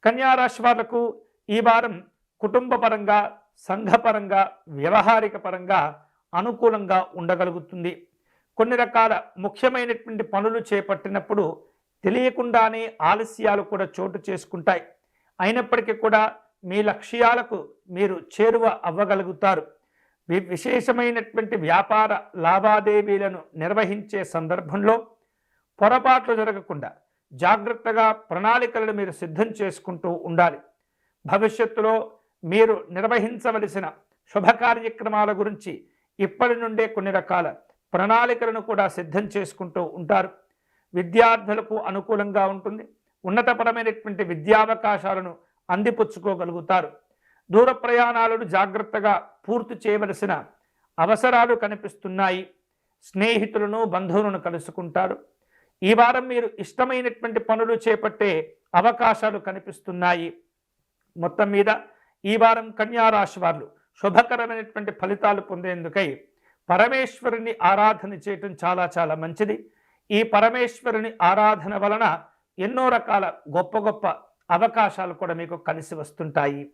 కన్యా రాశి వాళ్లకు ఈ వారం కుటుంబ పరంగా, సంఘపరంగా, వ్యవహారిక పరంగా అనుకూలంగా ఉండగలుగుతుంది. కొన్ని రకాల ముఖ్యమైనటువంటి పనులు చేపట్టినప్పుడు తెలియకుండానే ఆలస్యాలు కూడా చోటు చేసుకుంటాయి. అయినప్పటికీ కూడా మీ లక్ష్యాలకు మీరు చేరువ అవ్వగలుగుతారు. విశేషమైనటువంటి వ్యాపార లావాదేవీలను నిర్వహించే సందర్భంలో పొరపాట్లు జరగకుండా జాగ్రత్తగా ప్రణాళికలను మీరు సిద్ధం చేసుకుంటూ ఉండాలి. భవిష్యత్తులో మీరు నిర్వహించవలసిన శుభ కార్యక్రమాల గురించి ఇప్పటి నుండే కొన్ని రకాల ప్రణాళికలను కూడా సిద్ధం చేసుకుంటూ ఉంటారు. విద్యార్థులకు అనుకూలంగా ఉంటుంది. ఉన్నతపరమైనటువంటి విద్యావకాశాలను అందిపుచ్చుకోగలుగుతారు. దూర ప్రయాణాలను జాగ్రత్తగా పూర్తి చేయవలసిన అవసరాలు కనిపిస్తున్నాయి. స్నేహితులను, బంధువులను కలుసుకుంటారు. ఈ వారం మీరు ఇష్టమైనటువంటి పనులు చేపట్టే అవకాశాలు కనిపిస్తున్నాయి. మొత్తం మీద ఈ వారం కన్యా రాశి వారు శుభకరమైనటువంటి ఫలితాలు పొందేందుకై పరమేశ్వరుని ఆరాధన చేయటం చాలా చాలా మంచిది. ఈ పరమేశ్వరుని ఆరాధన వలన ఎన్నో రకాల గొప్ప గొప్ప అవకాశాలు కూడా మీకు కలిసి వస్తుంటాయి.